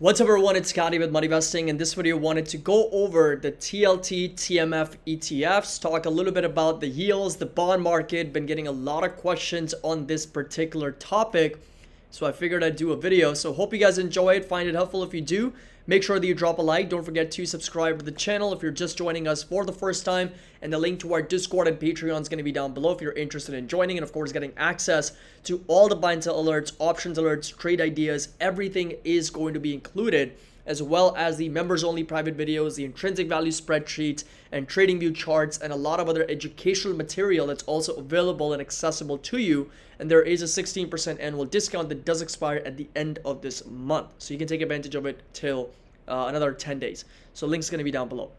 What's up everyone, it's Scotty with Money Investing. In this video, I wanted to go over the TLT, TMF ETFs, talk a little bit about the yields, the bond market. Been getting a lot of questions on this particular topic, so I figured I'd do a video. So hope you guys enjoy it, find it helpful. If you do, make sure that you drop a like. Don't forget to subscribe to the channel if you're just joining us for the first time. And the link to our Discord and Patreon is going to be down below if you're interested in joining. And of course, getting access to all the buy and sell alerts, options alerts, trade ideas. Everything is going to be included, as well as the members only private videos, the intrinsic value spreadsheets, and trading view charts, and a lot of other educational material that's also available and accessible to you. And there is a 16% annual discount that does expire at the end of this month, so you can take advantage of it till another 10 days. So link's going to be down below.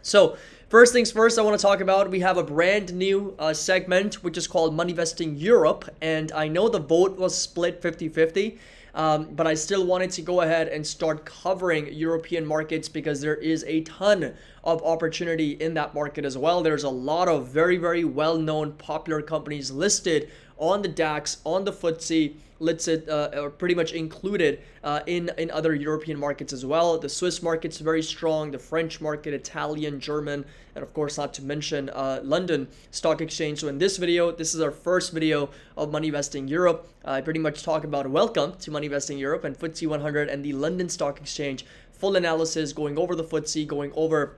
So first things first, I want to talk about, we have a brand new segment which is called Money Investing Europe, and I know the vote was split 50-50. But I still wanted to go ahead and start covering European markets because there is a ton of opportunity in that market as well. There's a lot of very, very well-known popular companies listed on the DAX, on the FTSE, listed or pretty much included in other European markets as well. The Swiss market's very strong, the French market, Italian, German, and of course not to mention London Stock Exchange. So in this video, this is our first video of Money Investing Europe. I pretty much talk about welcome to Money Investing Europe and FTSE 100 and the London Stock Exchange. Full analysis, going over the FTSE, going over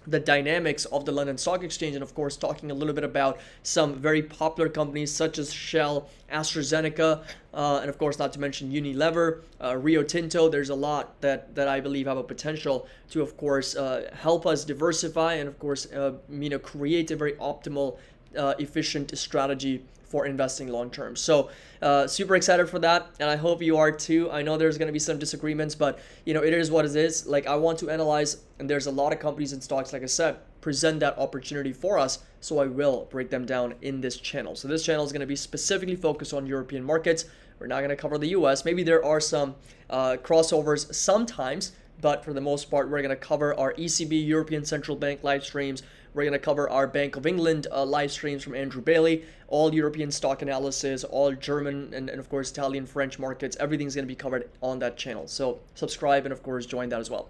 the dynamics of the London Stock Exchange, and of course talking a little bit about some very popular companies such as Shell, AstraZeneca, and of course not to mention Unilever, Rio Tinto. There's a lot that I believe have a potential to of course help us diversify and of course create a very optimal efficient strategy for investing long term. So super excited for that, and I hope you are too. I know there's going to be some disagreements, but it is what it is. Like, I want to analyze, and there's a lot of companies and stocks, like I said, present that opportunity for us, so I will break them down in this channel. So this channel is going to be specifically focused on European markets. We're not going to cover the US. Maybe there are some crossovers sometimes, but for the most part, we're going to cover our ECB, European Central Bank live streams. We're going to cover our Bank of England live streams from Andrew Bailey, all European stock analysis, all German and of course Italian, French markets. Everything's going to be covered on that channel. So subscribe and of course join that as well.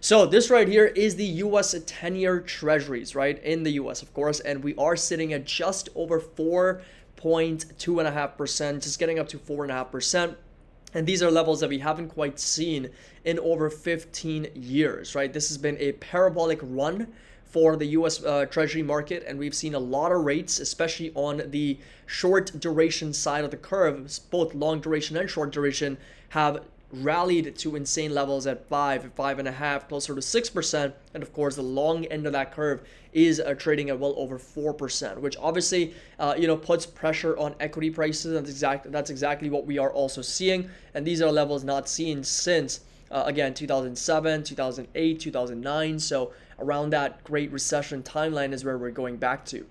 So this right here is the US 10-year treasuries, right? In the US, of course, and we are sitting at just over 4.25%, just getting up to 4.5%. And these are levels that we haven't quite seen in over 15 years, right? This has been a parabolic run for the US Treasury market, and we've seen a lot of rates, especially on the short duration side of the curve, both long duration and short duration, have rallied to insane levels at 5.5, closer to 6%, and of course the long end of that curve is trading at well over 4%, which obviously puts pressure on equity prices, and that's exactly what we are also seeing. And these are levels not seen since again 2007, 2008, 2009. So around that Great Recession timeline is where we're going back to.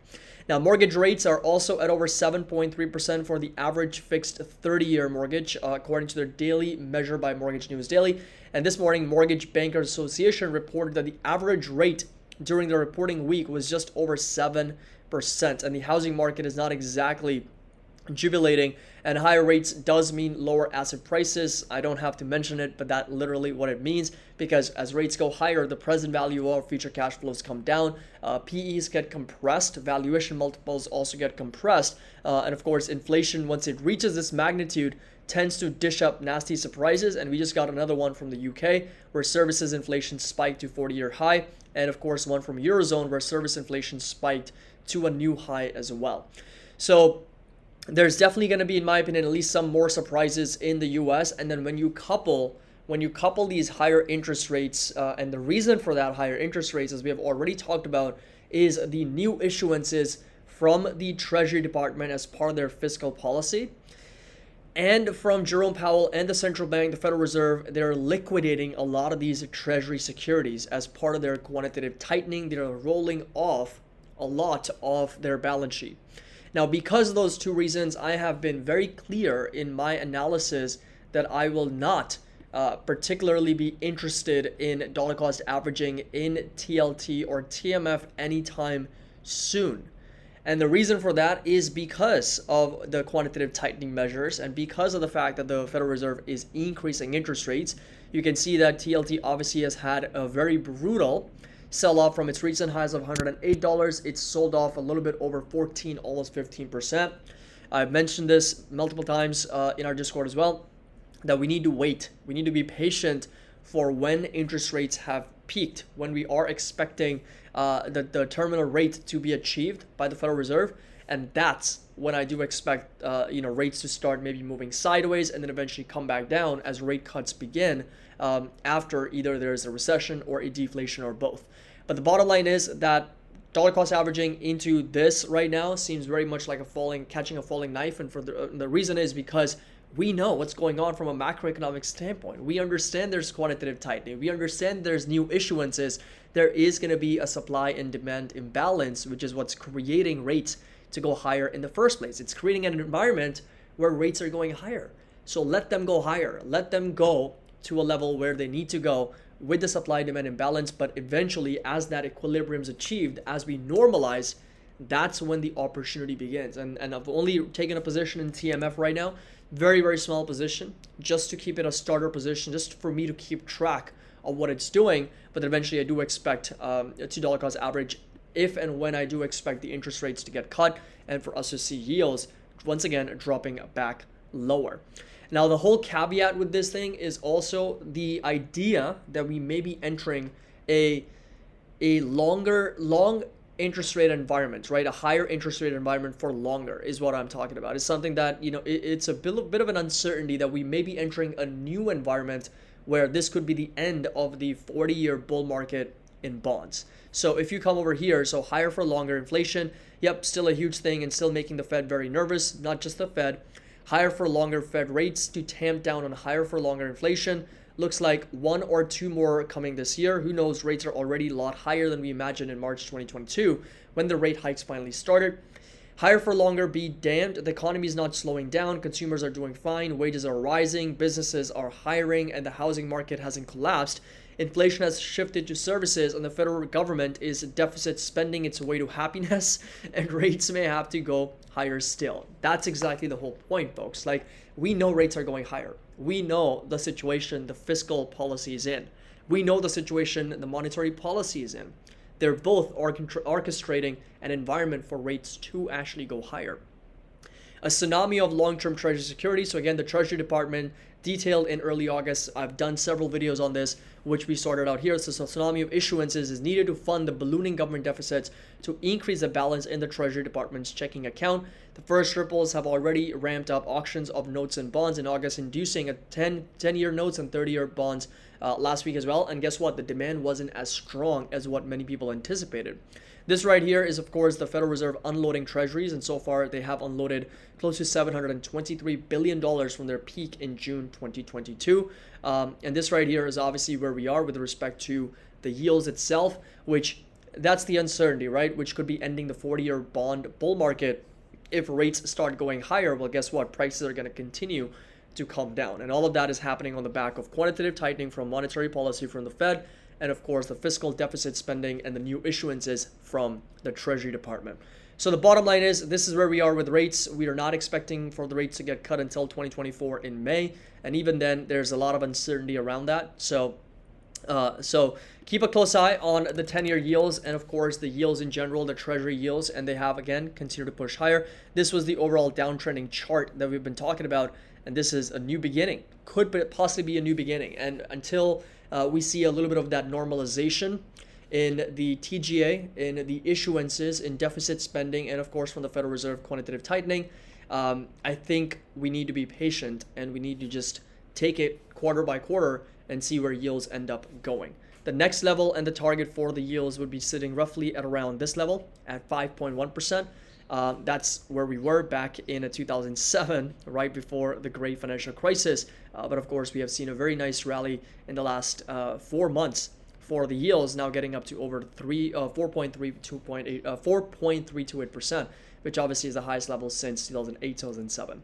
Now, mortgage rates are also at over 7.3% for the average fixed 30-year mortgage, according to their daily measure by Mortgage News Daily. And this morning, Mortgage Bankers Association reported that the average rate during the reporting week was just over 7%. And the housing market is not exactly jubilating, and higher rates does mean lower asset prices. I don't have to mention it, but that's literally what it means, because as rates go higher, the present value of future cash flows come down, PEs get compressed, valuation multiples also get compressed, and of course inflation, once it reaches this magnitude, tends to dish up nasty surprises. And we just got another one from the UK where services inflation spiked to 40-year high, and of course one from Eurozone where service inflation spiked to a new high as well. So there's definitely going to be, in my opinion, at least some more surprises in the US. And then when you couple these higher interest rates, and the reason for that higher interest rates, as we have already talked about, is the new issuances from the Treasury Department as part of their fiscal policy, and from Jerome Powell and the central bank, the Federal Reserve. They're liquidating a lot of these Treasury securities as part of their quantitative tightening. They're rolling off a lot of their balance sheet. Now, because of those two reasons, I have been very clear in my analysis that I will not particularly be interested in dollar cost averaging in TLT or TMF anytime soon. And the reason for that is because of the quantitative tightening measures and because of the fact that the Federal Reserve is increasing interest rates. You can see that TLT obviously has had a very brutal sell off from its recent highs of $108. It's sold off a little bit over 14, almost 15%. I've mentioned this multiple times in our Discord as well, that we need to wait. We need to be patient for when interest rates have peaked, when we are expecting the terminal rate to be achieved by the Federal Reserve. And that's when I do expect rates to start maybe moving sideways and then eventually come back down as rate cuts begin after either there's a recession or a deflation or both. But the bottom line is that dollar cost averaging into this right now seems very much like catching a falling knife. And for the reason is because we know what's going on from a macroeconomic standpoint. We understand there's quantitative tightening. We understand there's new issuances. There is going to be a supply and demand imbalance, which is what's creating rates to go higher in the first place. It's creating an environment where rates are going higher. So let them go higher. Let them go to a level where they need to go with the supply demand imbalance. But eventually, as that equilibrium is achieved, as we normalize, that's when the opportunity begins. And I've only taken a position in TMF right now, very, very small position, just to keep it a starter position, just for me to keep track of what it's doing. But eventually I do expect a $2 cost average if and when I do expect the interest rates to get cut and for us to see yields once again dropping back lower. Now, the whole caveat with this thing is also the idea that we may be entering a long interest rate environment, right? A higher interest rate environment for longer is what I'm talking about. It's something that, it's a bit of an uncertainty that we may be entering a new environment where this could be the end of the 40-year bull market in bonds. So if you come over here, so higher for longer inflation, yep, still a huge thing and still making the Fed very nervous, not just the Fed. Higher for longer Fed rates to tamp down on higher for longer inflation. Looks like 1 or 2 more coming this year. Who knows? Rates are already a lot higher than we imagined in March 2022 when the rate hikes finally started. Higher for longer be damned. The economy is not slowing down. Consumers are doing fine. Wages are rising. Businesses are hiring, and the housing market hasn't collapsed. Inflation has shifted to services, and the federal government is deficit spending its way to happiness, and rates may have to go higher still. That's exactly the whole point, folks. Like, we know rates are going higher. We know the situation the fiscal policy is in. We know the situation the monetary policy is in. They're both orchestrating an environment for rates to actually go higher. A tsunami of long-term Treasury securities. So again, the Treasury Department detailed in early August. I've done several videos on this, which we sorted out here. So a tsunami of issuances is needed to fund the ballooning government deficits to increase the balance in the Treasury Department's checking account. The first ripples have already ramped up auctions of notes and bonds in August, inducing a 10-year notes and 30-year bonds last week as well. And guess what? The demand wasn't as strong as what many people anticipated. This right here is, of course, the Federal Reserve unloading treasuries, and so far they have unloaded close to $723 billion from their peak in June 2022. And this right here is obviously where we are with respect to the yields itself, which that's the uncertainty, right? Which could be ending the 40-year bond bull market if rates start going higher. Well, guess what? Prices are going to continue to come down. And all of that is happening on the back of quantitative tightening from monetary policy from the Fed, and of course the fiscal deficit spending and the new issuances from the Treasury Department. So the bottom line is, this is where we are with rates. We are not expecting for the rates to get cut until 2024 in May, and even then there's a lot of uncertainty around that. So keep a close eye on the 10-year yields and of course the yields in general, the Treasury yields, and they have again continued to push higher. This was the overall downtrending chart that we've been talking about, and this is a new beginning. Could possibly be a new beginning, and until we see a little bit of that normalization in the TGA, in the issuances, in deficit spending, and of course from the Federal Reserve quantitative tightening, I think we need to be patient and we need to just take it quarter by quarter and see where yields end up going. The next level and the target for the yields would be sitting roughly at around this level at 5.1%. That's where we were back in 2007, right before the great financial crisis. But of course, we have seen a very nice rally in the last 4 months for the yields, now getting up to over 4.328%, which obviously is the highest level since 2008, 2007.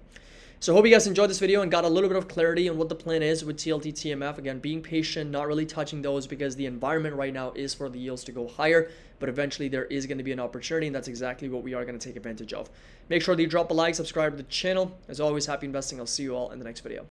So I hope you guys enjoyed this video and got a little bit of clarity on what the plan is with TLT, TMF. Again, being patient, not really touching those because the environment right now is for the yields to go higher, but eventually there is going to be an opportunity, and that's exactly what we are going to take advantage of. Make sure that you drop a like, subscribe to the channel. As always, happy investing. I'll see you all in the next video.